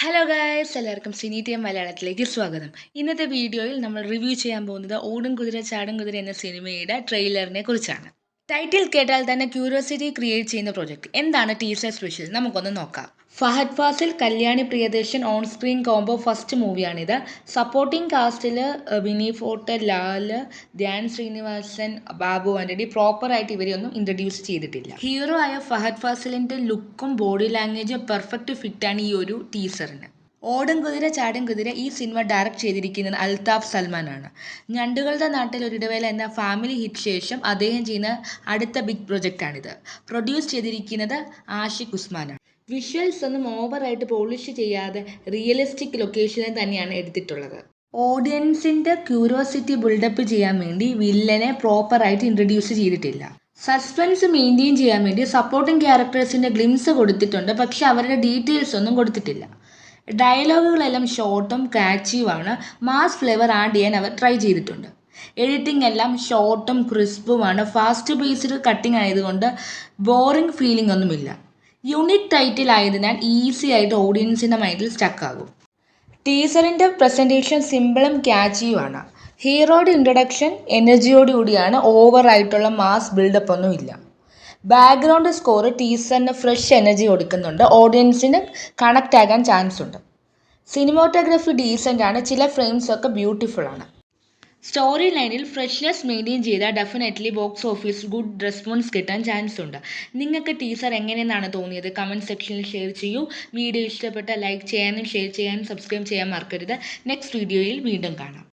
Hello guys, എല്ലാവർക്കും Sini T M മലയാളത്തിലേക്ക് സ്വാഗതം. ഇന്നത്തെ വീഡിയോയിൽ നമ്മൾ റിവ്യൂ ചെയ്യാൻ പോകുന്നത് ഓടും കുതിര ചാടും കുതിര എന്ന സിനിമയുടെ ട്രെയിലറിനെ കുറിച്ചാണ്. ടൈറ്റിൽ കേട്ടാൽ തന്നെ ക്യൂരിയോസിറ്റി ക്രിയേറ്റ് ചെയ്യുന്ന പ്രൊജക്ട്. എന്താണ് ടീസർ സ്പെഷ്യൽ? നമുക്കൊന്ന് നോക്കാം. Fahadh Faasil, Kalyani Priyadarshan on screen combo first മൂവിയാണിത്. സപ്പോർട്ടിംഗ് കാസ്റ്റിൽ വിനീത് ഫോർട്ട്, ലാൽ, ധ്യാൻ ശ്രീനിവാസൻ, ബാബു ആന്റണി. പ്രോപ്പറായിട്ട് ഇവരെയൊന്നും ഇൻട്രൊഡ്യൂസ് ചെയ്തിട്ടില്ല. ഹീറോ ആയ ഫഹദ് ഫാസിലിൻ്റെ ലുക്കും ബോഡി ലാംഗ്വേജും പെർഫെക്റ്റ് ഫിറ്റാണ് ഈ ഒരു ടീസറിന്. ഓടും കുതിര ചാടും കുതിര ഈ സിനിമ ഡയറക്റ്റ് ചെയ്തിരിക്കുന്നത് അൽതാഫ് സൽമാനാണ്. ഞണ്ടുകളുടെ നാട്ടിൽ ഒരിടവേള എന്ന ഫാമിലി ഹിറ്റ് ശേഷം അദ്ദേഹം ചെയ്യുന്ന അടുത്ത ബിഗ് പ്രൊജക്റ്റാണിത്. പ്രൊഡ്യൂസ് ചെയ്തിരിക്കുന്നത് ആഷിഖ് ഉസ്മാനാണ്. വിഷ്വൽസ് ഒന്നും ഓവറായിട്ട് പോളിഷ് ചെയ്യാതെ റിയലിസ്റ്റിക് ലൊക്കേഷനിൽ തന്നെയാണ് എടുത്തിട്ടുള്ളത്. ഓഡിയൻസിൻ്റെ ക്യൂരിയോസിറ്റി ബിൽഡപ്പ് ചെയ്യാൻ വേണ്ടി വില്ലനെ പ്രോപ്പറായിട്ട് ഇൻട്രൊഡ്യൂസ് ചെയ്തിട്ടില്ല. സസ്പെൻസ് മെയിൻറ്റെയിൻ ചെയ്യാൻ വേണ്ടി സപ്പോർട്ടിംഗ് ക്യാരക്ടേഴ്സിൻ്റെ ഗ്ലിംസ് കൊടുത്തിട്ടുണ്ട്, പക്ഷെ അവരുടെ ഡീറ്റെയിൽസ് ഒന്നും കൊടുത്തിട്ടില്ല. ഡയലോഗുകളെല്ലാം ഷോർട്ടും കാച്ചിയുമാണ്. മാസ് ഫ്ലേവർ ആഡ് ചെയ്യാൻ അവർ ട്രൈ ചെയ്തിട്ടുണ്ട്. എഡിറ്റിംഗ് എല്ലാം ഷോർട്ടും ക്രിസ്പുമാണ്. ഫാസ്റ്റ് പേസ്ഡ് കട്ടിംഗ് ആയതുകൊണ്ട് ബോറിംഗ് ഫീലിംഗ് ഒന്നുമില്ല. യൂണിക് ടൈറ്റിൽ ആയതിനാൽ ഈസി ആയിട്ട് ഓഡിയൻസിൻ്റെ മൈൻഡിൽ സ്റ്റക്ക് ആകും. ടീസറിൻ്റെ പ്രസൻറ്റേഷൻ സിമ്പിളും ക്യാച്ചിയുമാണ്. ഹീറോയുടെ ഇൻട്രൊഡക്ഷൻ എനർജിയോടുകൂടിയാണ്. ഓവറായിട്ടുള്ള മാസ് ബിൽഡപ്പ് ഒന്നും ഇല്ല. ബാക്ക്ഗ്രൗണ്ട് സ്കോർ ടീസറിന് ഫ്രഷ് എനർജി കൊടുക്കുന്നുണ്ട്. ഓഡിയൻസിന് കണക്റ്റ് ആകാൻ ചാൻസ് ഉണ്ട്. സിനിമോട്ടോഗ്രാഫി ഡീസൻ്റ് ആണ്. ചില ഫ്രെയിംസ് ഒക്കെ ബ്യൂട്ടിഫുൾ ആണ്. സ്റ്റോറി ലൈനിൽ ഫ്രഷ്നെസ് മെയിൻറ്റെയിൻ ചെയ്താൽ definitely box office good response കിട്ടാൻ ചാൻസ് ഉണ്ട്. നിങ്ങൾക്ക് ടീസർ എങ്ങനെയെന്നാണ് തോന്നിയത്? കമൻറ്റ് സെക്ഷനിൽ ഷെയർ ചെയ്യൂ. വീഡിയോ ഇഷ്ടപ്പെട്ടാൽ ലൈക്ക് ചെയ്യാനും ഷെയർ ചെയ്യാനും സബ്സ്ക്രൈബ് ചെയ്യാൻ മറക്കരുത്. നെക്സ്റ്റ് വീഡിയോയിൽ വീണ്ടും കാണാം.